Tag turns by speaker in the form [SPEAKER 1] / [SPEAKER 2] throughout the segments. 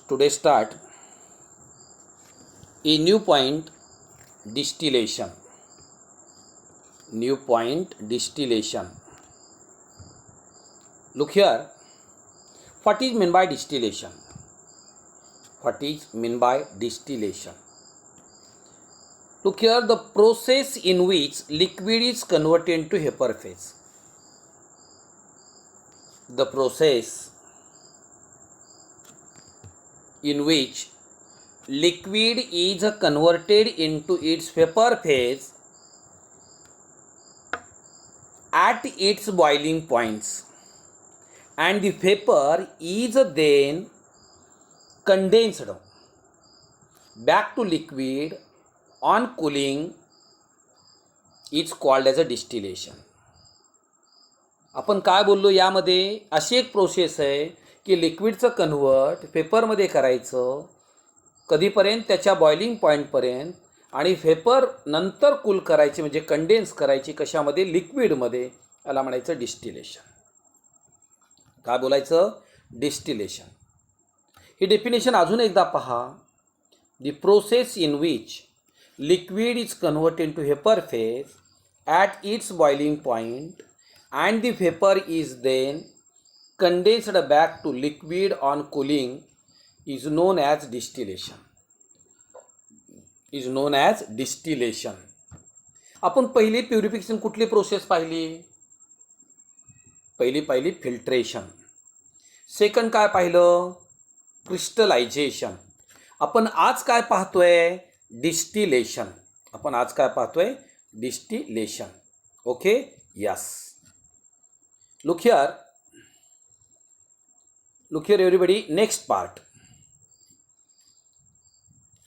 [SPEAKER 1] Today start a new point distillation. New point distillation. Look here. What is meant by distillation? What is meant by distillation? Look here, the process in which liquid is converted into vapor phase. The process in which liquid is converted into its vapor phase at its boiling points, and the vapor is then condensed back to liquid on cooling is called as a distillation. आपण काय बोललो यामध्ये? अशी एक process आहे की लिक्विडचं convert व्हेपरमध्ये करायचं, कधीपर्यंत? त्याच्या बॉइलिंग पॉईंटपर्यंत, आणि व्हेपर नंतर कूल करायची म्हणजे कंडेन्स करायची कशामध्ये? लिक्विडमध्ये. याला म्हणायचं डिस्टिलेशन. काय बोलायचं? डिस्टिलेशन. ही डेफिनेशन अजून एकदा पहा. The process in which liquid is converted into vapor phase at its boiling point, and the vapor is then condensed back to liquid on cooling is known as distillation. Is known as distillation. आपण पहिली purification कुठली process पाहिली? पहिली filtration. Second काय पाहिलं? Crystallisation. आपण आज काय पाहतोय? डिस्टिलेशन. आपण आज काय पाहतोय? Distillation. Okay, yes. Look here everybody. Next part.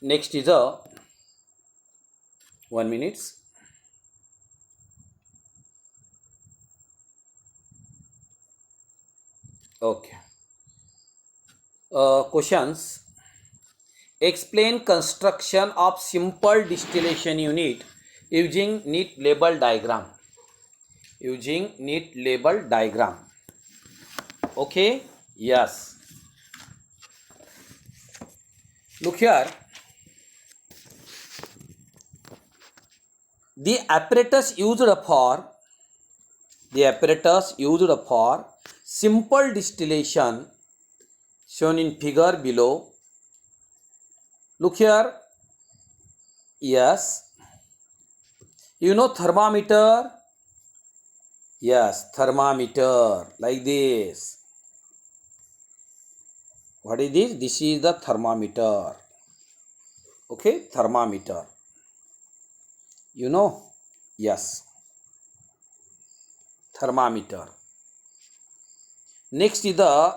[SPEAKER 1] Next is 1 minute. Okay. Questions. Explain construction of simple distillation unit using neat label diagram. Using neat label diagram. Okay? Yes. Look here. The apparatus used for simple distillation shown in figure below. Look here. Yes. You know thermometer? Yes, thermometer. Like this. What is this? This is the thermometer. Okay, thermometer. You know? Yes. Thermometer. Next is the,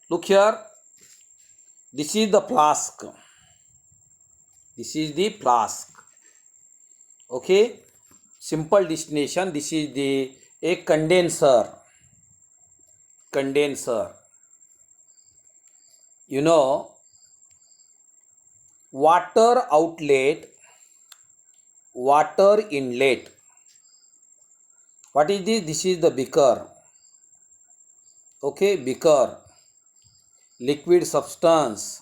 [SPEAKER 1] look here. This is the flask. This is the flask. Okay. Simple distillation. This is a condenser. Condenser. You know, water outlet, water inlet. What is this? This is the beaker. Okay, beaker. Liquid substance.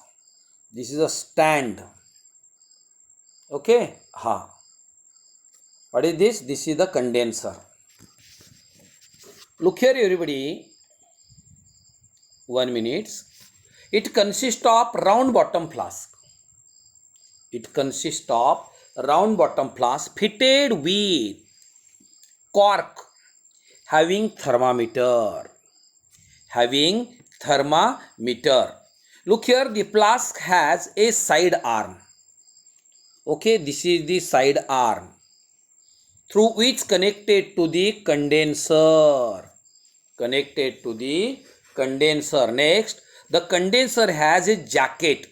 [SPEAKER 1] This is a stand. Okay. What is this? This is the condenser. Look here everybody. 1 minute. It consists of round bottom flask. It consists of round bottom flask fitted with cork having thermometer. Look here, the flask has a side arm. Okay, this is the side arm through which connected to the condenser. Next, the condenser has a jacket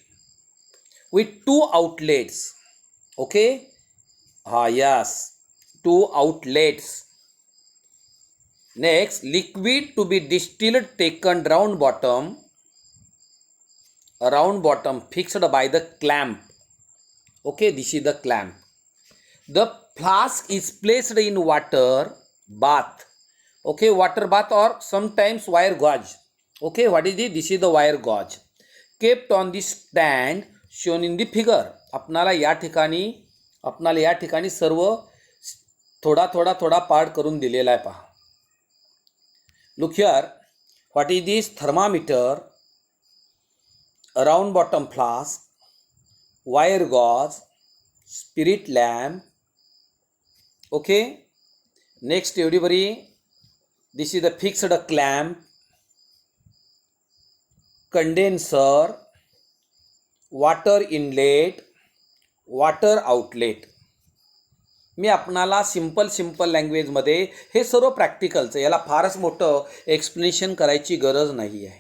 [SPEAKER 1] with 2 outlets. Okay. Yes, 2 outlets. Next, liquid to be distilled taken round bottom fixed by the clamp. Okay, this is the clamp. The flask is placed in water bath. Okay, water bath or sometimes wire gauge. Okay, what is it? This is the wire gauge. Kept on the stand shown in the figure. आपणाला या ठिकाणी सर्व थोडा part करून दिलेला आहे पहा. Look here, what is this? Thermometer, round bottom flask, wire gauze, spirit lamp. Okay, next एवढीबरी, this is the fixed clamp, condenser, water inlet, water outlet. मी आपणाला सिंपल लँग्वेजमध्ये हे सर्व प्रॅक्टिकलचं, याला फारच मोठं एक्सप्लेनेशन करायची गरज नाही आहे.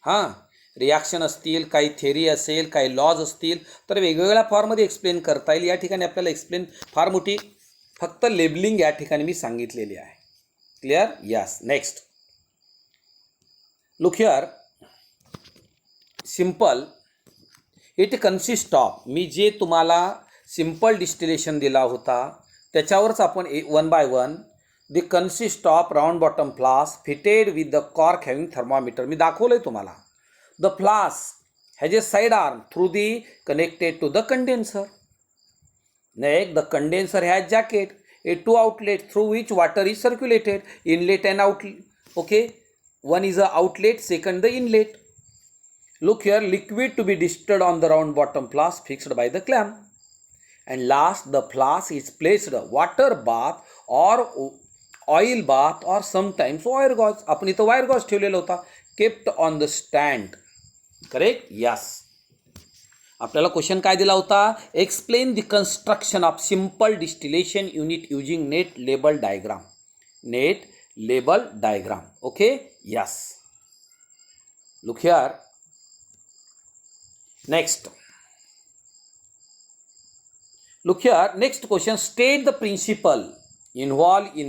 [SPEAKER 1] हां, रिॲक्शन असतील, काही थेरी असेल, काही लॉज असतील तर वेगवेगळ्या फॉर्ममध्ये एक्सप्लेन करता येईल. या ठिकाणी आपल्याला एक्सप्लेन फार मोठी, फक्त लेबलिंग या ठिकाणी मी सांगितलेली आहे. Clear? Yes. Next, look here, simple, it consist of, मी जे तुम्हाला सिंपल डिस्टिलेशन दिला होता त्याच्यावरच आपण one by one, the consist of round bottom flask fitted with the cork having thermometer. मी दाखवलं आहे तुम्हाला. The flask has a side arm through the connected to the condenser. Next, the condenser has jacket, a two outlet through which water is circulated, inlet and outlet. Okay, one is a outlet, second the inlet. Look here, liquid to be distilled on the round bottom flask fixed by the clamp. And last, the flask is placed water bath or oil bath or sometimes wire gauze. आपण इथं wire gauze ठेवलेला होता. Kept on the stand. Correct? Yes. आपल्याला question काय दिला होता? Explain the construction of simple distillation unit using net label diagram. Net label diagram. Okay? Yes. Look here. Next, look here, next question, state the principle involved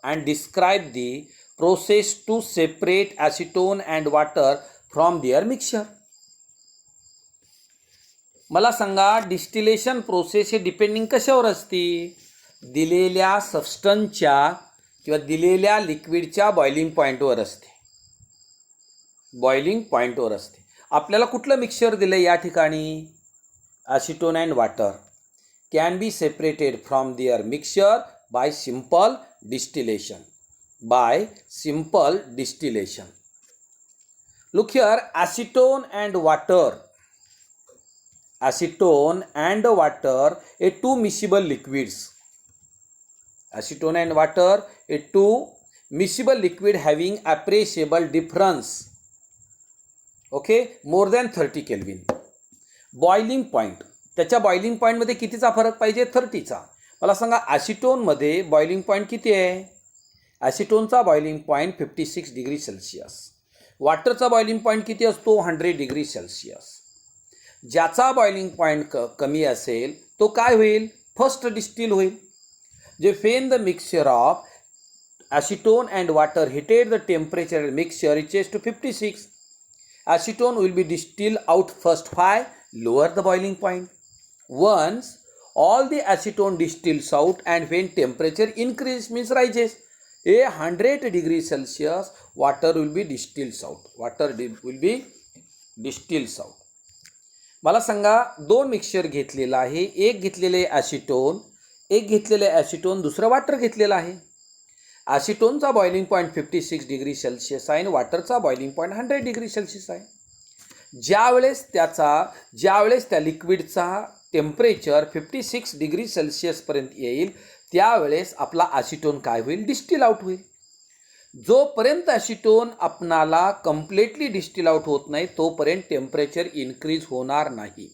[SPEAKER 1] and describe the process to separate acetone and water from their mixture. मला सांगा, distillation process हे depending कशावर असते? दिलेल्या सबस्टन्सच्या किंवा दिलेल्या लिक्विडच्या boiling पॉईंटवर असते. बॉइलिंग पॉईंटवर असते. आपल्याला कुठलं मिक्सचर दिलं या ठिकाणी? Acetone and water can be separated from their mixture by simple distillation. Look here, acetone and water a two miscible liquids. Acetone and water a two miscible liquid having appreciable difference. Okay, more than 30 kelvin. Boiling point, त्याच्या boiling पॉईंटमध्ये कितीचा फरक पाहिजे? 30चा. मला सांगा, ॲसिटोनमध्ये boiling point किती आहे? ॲसिटोनचा बॉइलिंग पॉईंट 56 डिग्री सेल्सिअस. वॉटरचा बॉइलिंग पॉईंट किती असतो? 100 डिग्री सेल्सिअस. ज्याचा बॉइलिंग पॉईंट कमी असेल तो काय होईल? फर्स्ट डिस्टिल होईल. जे when the mixture of acetone and water heated the temperature mixture reaches to 56. Acetone will be distilled out first. Why? Lower the boiling point. Once all the acetone distills out and when temperature increases means rises, 100 degree Celsius, water will be distilled out. मला सांगा, दोन mixture घेतलेला आहे. एक घेतलेले acetone, दुसरं water घेतलेलं आहे. ॲसिटोनचा बॉइलिंग पॉईंट 56 डिग्री सेल्सिअस आहे आणि वॉटरचा बॉइलिंग पॉईंट 100 डिग्री सेल्सिअस आहे. ज्यावेळेस त्या लिक्विडचा टेम्परेचर 56 डिग्री सेल्सिअसपर्यंत येईल त्यावेळेस आपला ॲसिटोन काय होईल? डिस्टिल आउट होईल. जोपर्यंत ॲसिटोन आपणाला कम्प्लिटली डिस्टिल आउट होत नाही तोपर्यंत टेम्परेचर इन्क्रीज होणार नाही.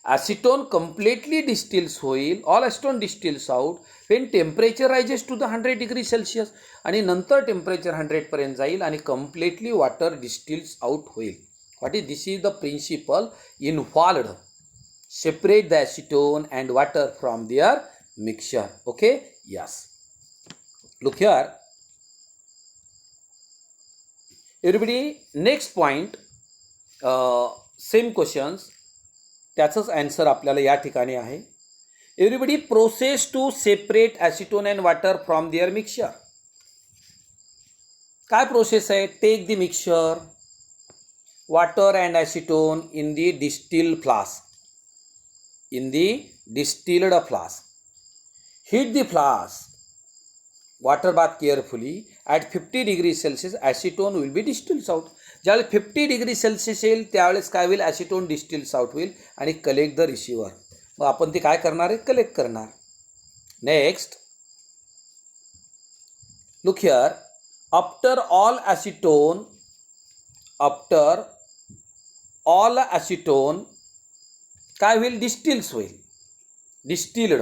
[SPEAKER 1] ॲसिटोन कम्प्लिटली डिस्टिल्स होईल, all acetone distils out when temperature rises to the 100 degree Celsius आणि नंतर टेम्परेचर 100पर्यंत जाईल आणि कम्प्लिटली वॉटर डिस्टिल्स आउट होईल. What is this is the principle involved. Separate the acetone and water from their mixture. Okay, yes. Look here everybody, next point, same questions, त्याचंच answer आपल्याला या ठिकाणी आहे. Everybody, process to separate acetone and water from their mixture. काय process आहे? Take the mixture, water and acetone in the distilled flask. In the distilled flask. Heat the flask. Water bath carefully. At 50 degrees Celsius, acetone will be distilled out. ज्यावेळेस 50 degree Celsius येईल त्यावेळेस काय होईल, acetone distils out होईल आणि collect the receiver. मग आपण ते काय करणार आहे, कलेक्ट करणार. Next look here, after all acetone काय होईल, डिस्टिल्स होईल, distilled.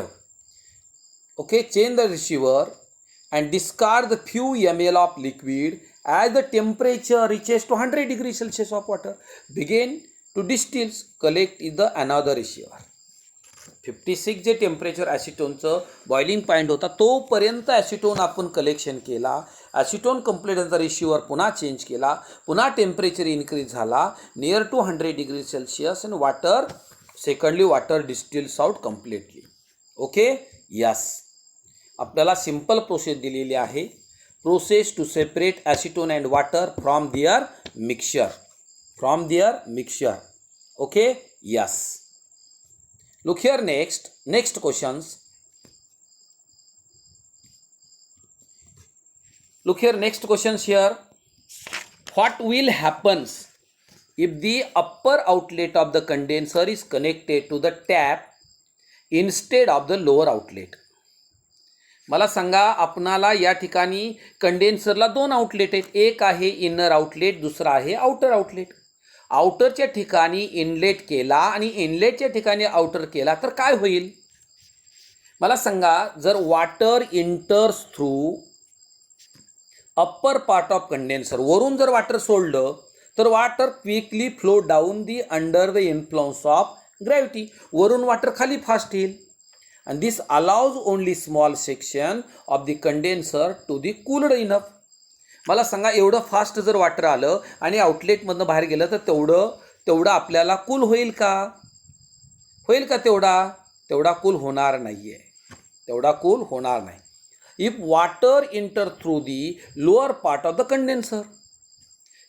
[SPEAKER 1] Okay, change the receiver and discard the few ml of liquid as the temperature reaches to 100 degrees Celsius of water. Begin to distill, collect is the another receiver. 56 जे temperature ॲसिटोनचं boiling point होता तोपर्यंत acetone आपण collection केला. Acetone complete झाल्यानंतर receiver पुन्हा change केला, पुन्हा temperature increase झाला नियर टू 100 डिग्री सेल्सिअस आणि water distils out completely. Okay, yes. आपल्याला सिंपल प्रोसेस दिलेली आहे. Process to separate acetone and water from their mixture. Okay, yes. Look here next questions. Look here, next questions here. What will happens if the upper outlet of the condenser is connected to the tap instead of the lower outlet? मला सांगा, आपणाला या ठिकाणी कंडेन्सरला दोन outlet आहेत. एक आहे inner outlet, दुसरा आहे आउटर आउटलेट. आउटरच्या ठिकाणी इनलेट केला आणि इनलेटच्या ठिकाणी आउटर केला तर काय होईल? मला सांगा, जर water इंटर्स through upper part of condenser, वरून जर वॉटर सोडलं तर water quickly flow down the under the influence of gravity. वरून वॉटर खाली फास्ट येईल. And this allows only small section of the condenser to be cooled enough. मला सांगा, एवढं फास्ट जर वॉटर आलं आणि आउटलेटमधनं बाहेर गेलं तर तेवढं आपल्याला कूल होईल का? तेवढा कूल होणार नाही आहे. If water enter through the lower part of the condenser,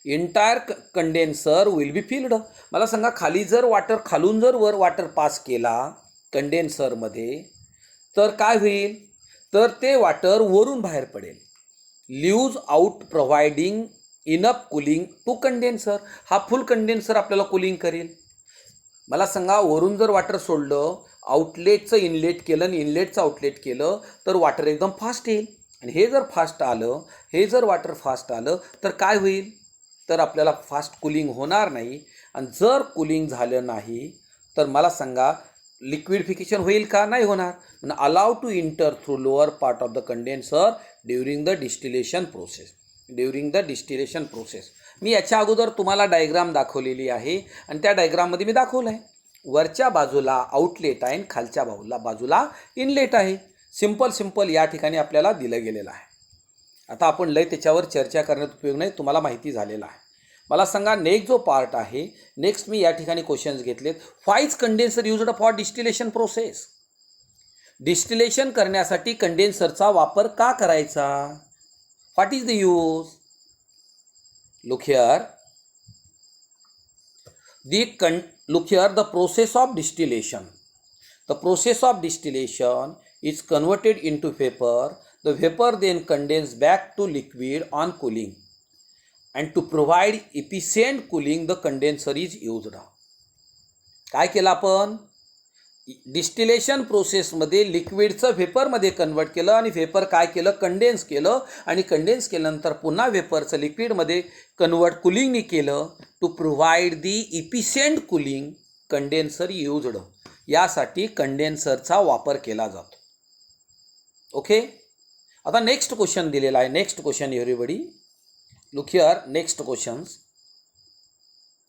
[SPEAKER 1] entire condenser will be filled. मला सांगा, खाली जर वॉटर, खालून जर वर वॉटर पास केला कंडेन्सरमध्ये तर काय होईल, तर ते वॉटर वरून बाहेर पडेल. Leaves out providing enough cooling to condenser. हा फुल कंडेन्सर आपल्याला कूलिंग करेल. मला सांगा, वरून जर वॉटर सोडलं, आउटलेटचं इनलेट केलं आणि इनलेटचं आउटलेट केलं तर वॉटर एकदम फास्ट येईल. आणि हे जर वॉटर फास्ट आलं तर काय होईल, तर आपल्याला फास्ट कूलिंग होणार नाही. आणि जर कूलिंग झालं नाही तर मला सांगा, लिक्विडिफिकेशन होईल का? नाही होणार. Allow to enter through lower part of the condenser during the distillation process. मी याच्या अगोदर तुम्हाला डायग्राम दाखवलेली आहे आणि त्या डायग्राममध्ये मी दाखवलं आहे, वरच्या बाजूला आउटलेट आहे आणि खालच्या बाजूला इनलेट आहे. सिंपल या ठिकाणी आपल्याला दिलं गेलेलं आहे. आता आपण लय त्याच्यावर चर्चा करण्यात उपयोग नाही, तुम्हाला माहिती झालेला आहे. मला सांगा, नेक्स्ट जो पार्ट आहे, नेक्स्ट मी या ठिकाणी क्वेश्चन्स घेतलेत. Why is condenser used for distillation process? Distillation करण्यासाठी कंडेन्सरचा वापर का करायचा? What is the use? Look here, the process of distillation. The process of distillation is converted into vapor. The vapor then condenses back to liquid on cooling. And to provide efficient cooling, the condenser is used. काय केलं आपण? Distillation प्रोसेसमध्ये लिक्विडचं व्हेपरमध्ये convert केलं आणि vapour काय केलं? Condense केलं आणि कंडेन्स केल्यानंतर पुन्हा व्हेपरचं लिक्विडमध्ये कन्वर्ट कुलिंगनी केलं. To provide the efficient cooling condenser used. यासाठी कंडेन्सरचा वापर केला जातो. ओके, आता नेक्स्ट क्वेश्चन दिलेला आहे. Next question everybody, look here. Next questions.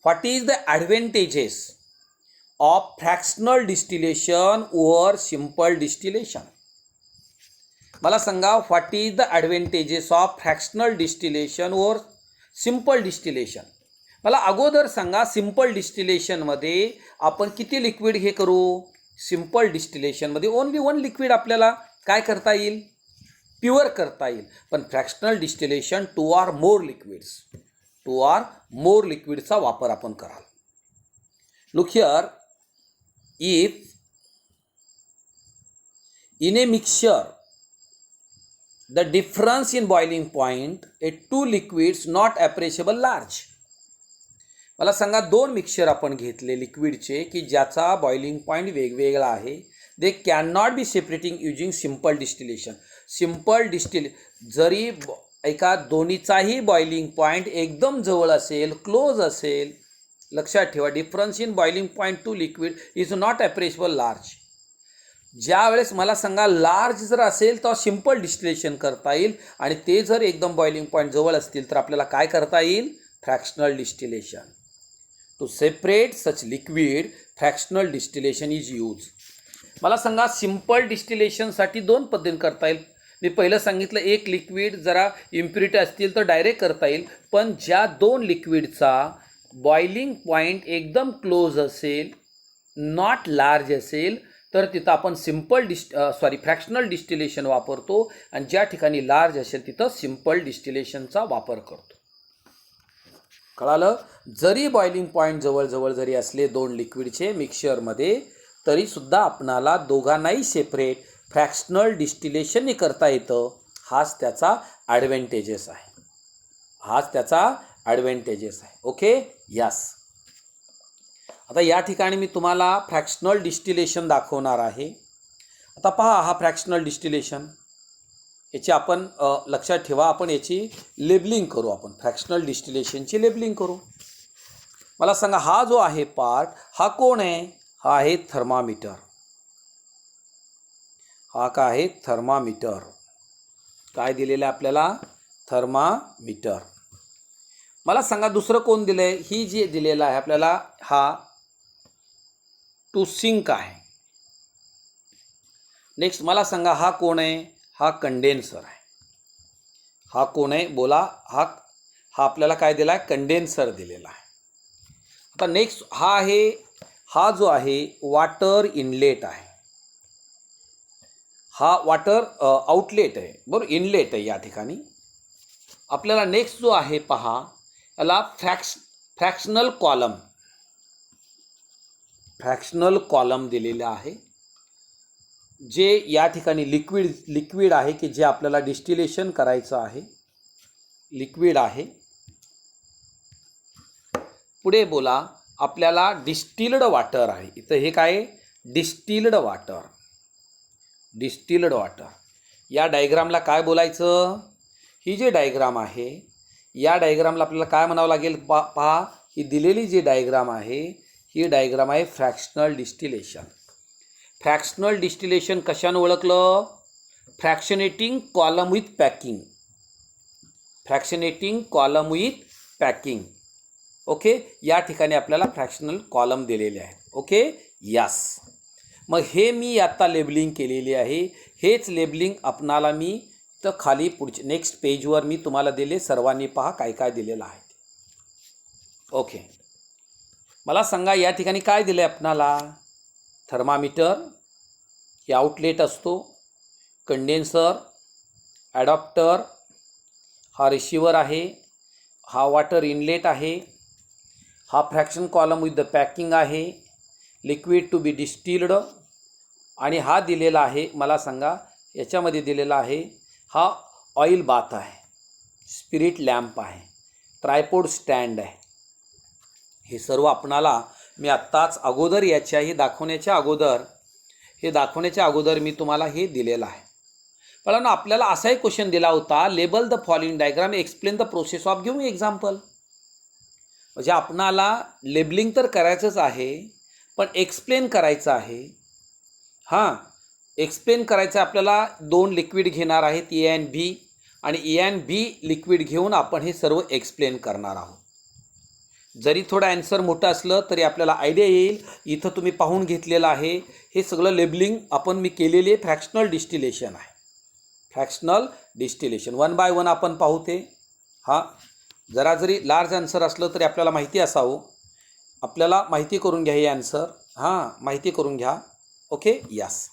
[SPEAKER 1] What is the advantages of fractional distillation over simple distillation? मला सांगा, what is the advantages of fractional distillation over simple distillation? मला अगोदर सांगा, सिम्पल डिस्टिलेशनमध्ये आपण किती लिक्विड हे करू? सिम्पल डिस्टिलेशनमध्ये ओनली वन लिक्विड आपल्याला काय करता येईल? प्युअर करता येईल. पण fractional distillation 2 or more liquids. 2 or more लिक्विडचा वापर आपण कराल. Look here, if in a mixture the difference in boiling point at two liquids not appreciable large. मला सांगा दोन मिक्सचर आपण घेतले लिक्विडचे की ज्याचा बॉइलिंग पॉईंट वेगवेगळा आहे. They can not be separating using simple distillation. जरी एका दोन्हीचाही बॉइलिंग पॉईंट एकदम जवळ असेल, क्लोज असेल, लक्षात ठेवा difference in boiling point two liquid is not appreciable large. ज्या वेळेस मला सांगा लार्ज जर असेल तर सिम्पल डिस्टिलेशन करता येईल आणि ते जर एकदम बॉइलिंग पॉईंट जवळ असतील तर आपल्याला काय करता येईल? Fractional distillation. To separate such liquid fractional distillation is use. मला सांगा सिम्पल डिस्टिलेशनसाठी दोन पद्धतीने करता येईल. मी पहिलं सांगितलं एक लिक्विड जरा इम्प्युरिटी असतील तर डायरेक्ट करता येईल, पण ज्या दोन लिक्विडचा बॉइलिंग पॉईंट एकदम क्लोज असेल, नॉट लार्ज असेल, तर तिथं आपण फ्रॅक्शनल डिस्टिलेशन वापरतो आणि ज्या ठिकाणी लार्ज असेल तिथं सिम्पल डिस्टिलेशनचा वापर करतो. कळालं? जरी बॉइलिंग पॉईंट जवळजवळ जरी असले दोन लिक्विडचे मिक्सचरमध्ये तरीसुद्धा आपणाला दोघांनाही सेपरेट फ्रॅक्शनल डिस्टिलेशनने करता येतं. हाच त्याचा ॲडव्हान्टेजेस आहे. Okay, yes. आता या ठिकाणी मी तुम्हाला फ्रॅक्शनल डिस्टिलेशन दाखवणार आहे. आता पहा हा फ्रॅक्शनल डिस्टिलेशन. याची आपण लक्षात ठेवा, आपण याची लेबलिंग करू. आपण फ्रॅक्शनल डिस्टिलेशनची लेबलिंग करू. मला सांगा हा जो आहे पार्ट हा कोण आहे? हा आहे थर्मामीटर. हा काय आहे? थर्मामीटर. काय दिलेलं आहे आपल्याला? थर्मामीटर. मला सांगा दुसरं कोण दिलं आहे? ही जी दिलेलं आहे आपल्याला हा टू सिंक आहे. नेक्स्ट मला सांगा हा कोण आहे? हा कंडेन्सर आहे. हा कोण आहे? बोला. हा आपल्याला काय दिला आहे? कंडेन्सर दिलेला आहे. आता नेक्स्ट हा जो आहे वॉटर इनलेट आहे. हा वॉटर आउटलेट आहे, बरोबर, इनलेट आहे या ठिकाणी. आपल्याला नेक्स्ट जो आहे पहा याला फ्रॅक्शनल कॉलम दिलेला आहे. जे या ठिकाणी लिक्विड आहे की जे आपल्याला डिस्टिलेशन करायचं आहे, लिक्विड आहे. पुढे बोला. आपल्याला डिस्टिल्ड वॉटर आहे. इथं हे काय? Distilled water. या डायग्रामला काय बोलायचं? ही जी डायग्राम आहे या डायग्रामला आपल्याला काय म्हणावं लागेल? पहा ही दिलेली जी डायग्राम आहे ही डायग्राम आहे फ्रॅक्शनल डिस्टिलेशन. फ्रॅक्शनल डिस्टिलेशन कशानं ओळखलं? फ्रॅक्शनेटिंग कॉलम विथ पॅकिंग. ओके, या ठिकाणी आपल्याला फ्रॅक्शनल कॉलम दिलेले आहेत. Okay, yes. मग हे मी आता लेबलिंग केलेली आहे. हेच लेबलिंग आपणाला मी तर खाली पुढचे नेक्स्ट पेजवर मी तुम्हाला दिले. सर्वांनी पहा काय काय दिलेलं आहे. ओके, मला सांगा या ठिकाणी काय दिलं आहे आपणाला? थर्मामीटर हे आउटलेट असतो, कंडेन्सर, ॲडॉप्टर, हा रिसिवर आहे, हा वॉटर इनलेट आहे, हा fraction column with the packing आहे, लिक्विड टू बी डिस्टिल्ड, आणि हा दिलेला आहे मला सांगा याच्यामध्ये दिलेला आहे हा ऑइल बाथ आहे, स्पिरिट लॅम्प आहे, ट्रायपॉड स्टँड आहे. हे सर्व आपणाला मी आत्ताच अगोदर दाखवण्याच्या अगोदर मी तुम्हाला हे दिलेलं आहे. पण आपल्याला असाही क्वेश्चन दिला होता, label the following diagram, explain the process of giving example. म्हणजे आपणाला लेबलिंग तर करायचंच आहे पण एक्सप्लेन करायचं आहे. एक्सप्लेन करायचं आपल्याला. दोन लिक्विड घेणार आहेत ए अँड बी, आणि ए अँड बी लिक्विड घेऊन आपण हे सर्व एक्सप्लेन करणार आहोत. जरी थोडं ॲन्सर मोठं असलं तरी आपल्याला आयडिया येईल. इथं तुम्ही पाहून घेतलेलं आहे हे सगळं लेबलिंग आपण मी केलेले फ्रॅक्शनल डिस्टिलेशन आहे. फ्रॅक्शनल डिस्टिलेशन 1 बाय 1 आपण पाहू ते. जरा जरी लार्ज आन्सर असलं तरी आपल्याला माहिती असावं. आपल्याला माहिती करून घ्या हे आन्सर. माहिती करून घ्या. Okay, yes.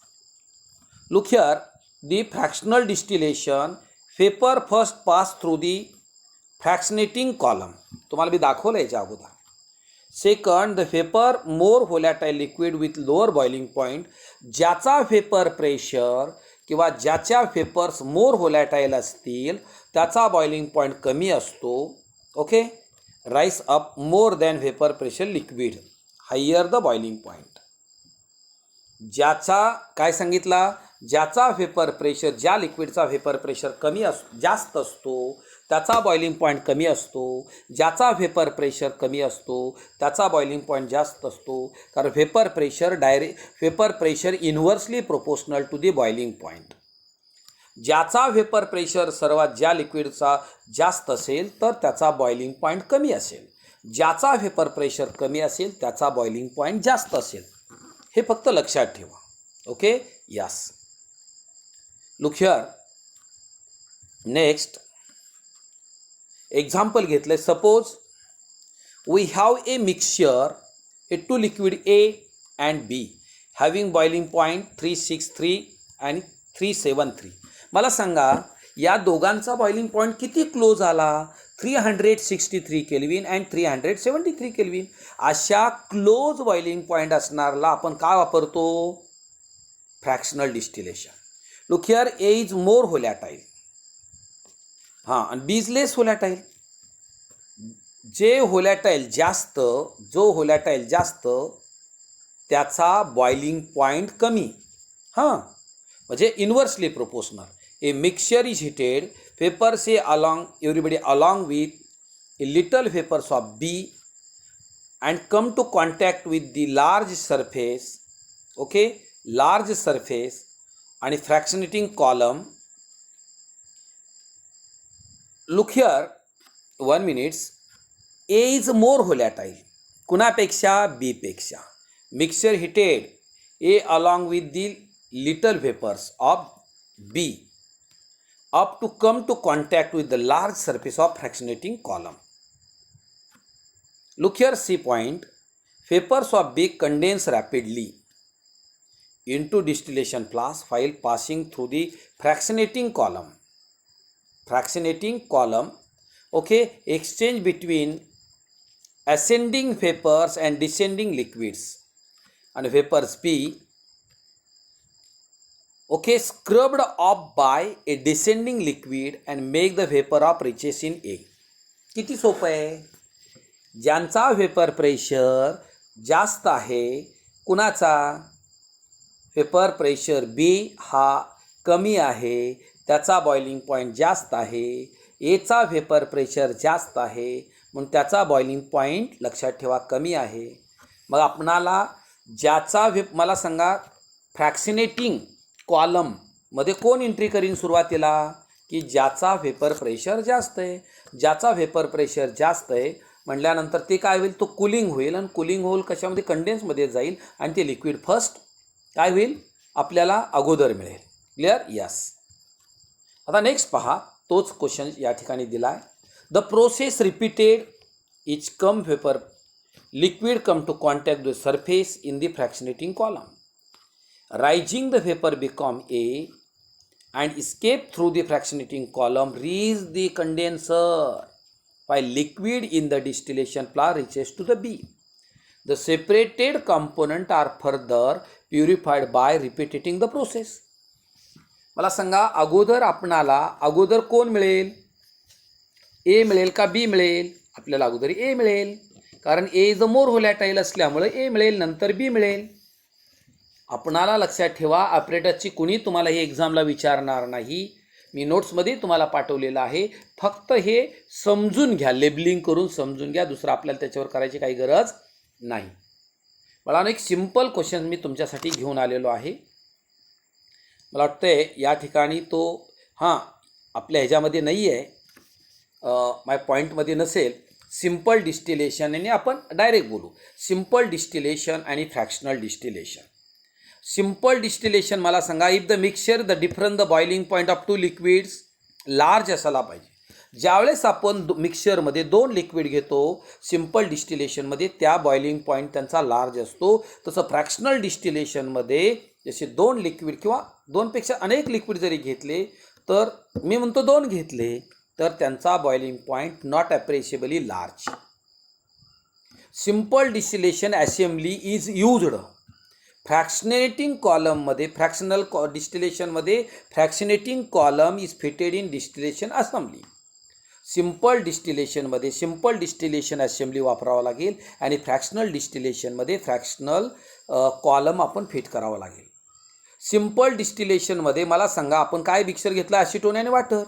[SPEAKER 1] Look here, the fractional distillation, vapour first pass through the fractionating column. तुम्हाला मी दाखवलं याच्या अगोदर. Second, the vapour more volatile liquid with lower boiling point, ज्याचा व्हेपर प्रेशर किंवा ज्याच्या व्हेपर्स मोर व्होलॅटाईल असतील त्याचा बॉइलिंग पॉईंट कमी असतो. ओके, rise up more than vapour pressure liquid higher the boiling point. ज्याचा काय सांगितला, ज्याचा व्हेपर प्रेशर, ज्या लिक्विडचा व्हेपर प्रेशर जास्त असतो त्याचा बॉइलिंग पॉईंट कमी असतो. ज्याचा व्हेपर प्रेशर कमी असतो त्याचा बॉइलिंग पॉईंट जास्त असतो, कारण vapour pressure inversely proportional to the boiling point. ज्याचा व्हेपर प्रेशर ज्या लिक्विडचा जास्त असेल तर त्याचा बॉइलिंग पॉईंट कमी असेल. ज्याचा व्हेपर प्रेशर कमी असेल त्याचा बॉइलिंग पॉईंट जास्त असेल. हे फक्त लक्षात ठेवा. Okay, yes. Look here. Next example घेतलं. Suppose we have a mixture, a two liquid A and B having boiling point 363 आणि 373. मला सांगा या दोघांचा बॉइलिंग पॉईंट किती क्लोज आला? 363 केल्विन अँड 373 केल्विन. अशा क्लोज बॉइलिंग पॉईंट असणारला आपण काय वापरतो? Fractional distillation. Look here, A is more volatile आणि बी इज लेस व्होलॅटाईल. जो व्होलॅटाईल जास्त त्याचा बॉइलिंग पॉईंट कमी. म्हणजे inversely proportional. A mixture is heated, vapors everybody along with a little vapors of B and come to contact with the large surface, okay, large surface and fractionating column. Look here, 1 minute. A is more volatile. कुणापेक्षा? B पेक्षा. Mixture heated, A along with the little vapors of B up to come to contact with the large surface of fractionating column. Look here, C point. Vapors of B condense rapidly into distillation flask while passing through the fractionating column. Fractionating column, okay, exchange between ascending vapors and descending liquids, and vapors B, okay, scrubbed off by a descending liquid and make the vapor of riches in A. किती सोपं आहे. ज्यांचा vapour pressure जास्त आहे, कुणाचा? Vapour pressure बी हा कमी आहे त्याचा बॉइलिंग पॉईंट जास्त आहे. एचा व्हेपर प्रेशर जास्त आहे म्हणून त्याचा बॉइलिंग पॉईंट लक्षात ठेवा कमी आहे. मग आपणाला ज्याचा मला सांगा फ्रॅक्सिनेटिंग कॉलममध्ये कोण एंट्री करीन सुरुवातीला? की ज्याचा व्हेपर प्रेशर जास्त आहे. ज्याचा व्हेपर प्रेशर जास्त आहे म्हटल्यानंतर ते काय होईल? तो कुलिंग होईल आणि कुलिंग होईल कशामध्ये? कंडेन्समध्ये जाईल आणि ते लिक्विड फर्स्ट काय होईल? आपल्याला अगोदर मिळेल. क्लिअर? यस. आता नेक्स्ट पहा, तोच क्वेश्चन या ठिकाणी दिला आहे. The process repeated each come vapour liquid come to contact with surface in the fractionating column. Rising the vapor become A and escape through the fractionating column reach the condenser while liquid in the distillation flask reaches to the B. The separated components are further purified by repeating the process. मला सांगा अगोदर कोण मिळेल? A मिळेल का B मिळेल? आपल्याला अगोदर A मिळेल, कारण A इज मोर व्होलॅटाईल असल्यामुळे A मिळेल, नंतर B मिळेल. आपणाला लक्षात ठेवा, ऑपरेटरची कुणी तुम्हाला हे एक्झामला विचारणार नाही. मी नोट्समध्ये तुम्हाला पाठवलेलं आहे. फक्त हे समजून घ्या, लेबलिंग करून समजून घ्या. दुसरं आपल्याला त्याच्यावर करायची काही गरज नाही. मला एक सिंपल क्वेश्चन मी तुमच्यासाठी घेऊन आलेलो आहे. मला वाटतंय या ठिकाणी तो आपल्या ह्याच्यामध्ये नाही आहे, माय पॉईंटमध्ये नसेल. सिम्पल डिस्टिलेशन आणि आपण डायरेक्ट बोलू. सिम्पल डिस्टिलेशन आणि फ्रॅक्शनल डिस्टिलेशन. सिम्पल डिस्टिलेशन मला सांगा, if the mixture the different the boiling point of two liquids large असायला पाहिजे. ज्यावेळेस आपण मिक्सचरमध्ये 2 लिक्विड घेतो सिम्पल डिस्टिलेशनमध्ये त्या बॉइलिंग पॉईंट त्यांचा लार्ज असतो. तसं फ्रॅक्शनल डिस्टिलेशनमध्ये जसे 2 लिक्विड किंवा 2पेक्षा अनेक लिक्विड जरी घेतले, तर मी म्हणतो 2 घेतले तर त्यांचा boiling point not appreciably large. Simple distillation assembly is used. Fractionating कॉलममध्ये फ्रॅक्शनल डिस्टिलेशनमध्ये fractionating column is fitted in distillation assembly. Simple distillation assembly वापरावं लागेल आणि फ्रॅक्शनल डिस्टिलेशनमध्ये फ्रॅक्शनल कॉलम आपण फिट करावं लागेल. सिम्पल डिस्टिलेशनमध्ये मला सांगा आपण काय मिक्सर घेतलं, ॲसिटोन आणि वॉटर,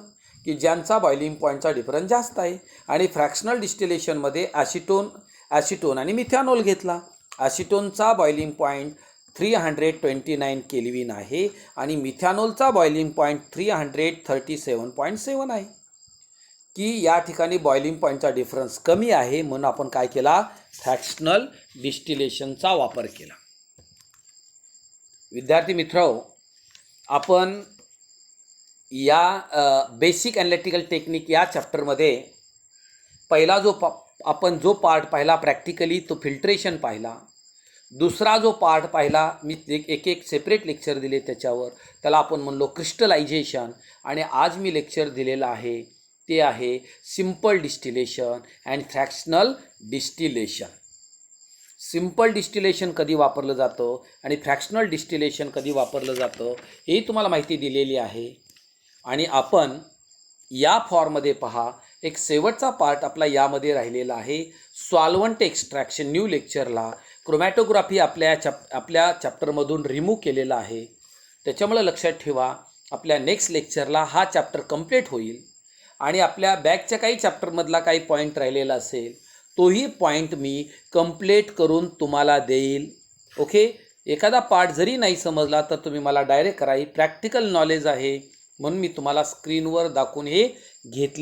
[SPEAKER 1] की ज्यांचा बॉइलिंग पॉईंटचा डिफरन्स जास्त आहे. आणि फ्रॅक्शनल डिस्टिलेशनमध्ये ॲसिटोन आणि मिथॅनॉल घेतला. ॲसिटोनचा बॉइलिंग पॉईंट 329 केल्विन आहे आणि मिथॅनॉलचा बॉइलिंग पॉईंट 337.7 आहे. की या ठिकाणी बॉइलिंग पॉईंटचा डिफरन्स कमी आहे म्हणून आपण काय केला, फ्रॅक्शनल डिस्टिलेशनचा वापर केला. विद्यार्थी मित्रहो, आपण या बेसिक ॲनालिटिकल टेक्निक या चॅप्टरमध्ये पहिला आपण जो पार्ट पाहिला प्रॅक्टिकली तो फिल्ट्रेशन पाहिला. दुसरा जो पार्ट पाहिला मी एक सेपरेट लेक्चर दिले त्याच्यावर, त्याला आपण म्हणलो क्रिस्टलायझेशन. आणि आज मी लेक्चर दिलेलं आहे ते आहे simple distillation and fractional distillation. Simple distillation कधी वापरलं जातं आणि फ्रॅक्शनल डिस्टिलेशन कधी वापरलं जातं हे तुम्हाला माहिती दिलेली आहे. आणि आपण या फॉर्ममध्ये पहा एक शेवटचा पार्ट आपला यामध्ये राहिलेला आहे, सॉल्व्हंट एक्स्ट्रॅक्शन. न्यू लेक्चरला क्रोमॅटोग्राफी आपल्या चॅप्टरमधून रिमूव्ह केलेला आहे. त्याच्यामुळे लक्षात ठेवा आपल्या नेक्स्ट लेक्चरला हा चॅप्टर कंप्लीट होईल आणि आपल्या बॅकच्या काही चॅप्टरमधला काही पॉईंट राहिलेला असेल तोही पॉईंट मी कंप्लीट करून तुम्हाला देईल. ओके, एखादा पार्ट जरी नाही समजला तर तुम्ही मला डायरेक्ट करा. ही प्रॅक्टिकल नॉलेज आहे म्हणून मी तुम्हाला स्क्रीनवर दाखवून हे घेतले.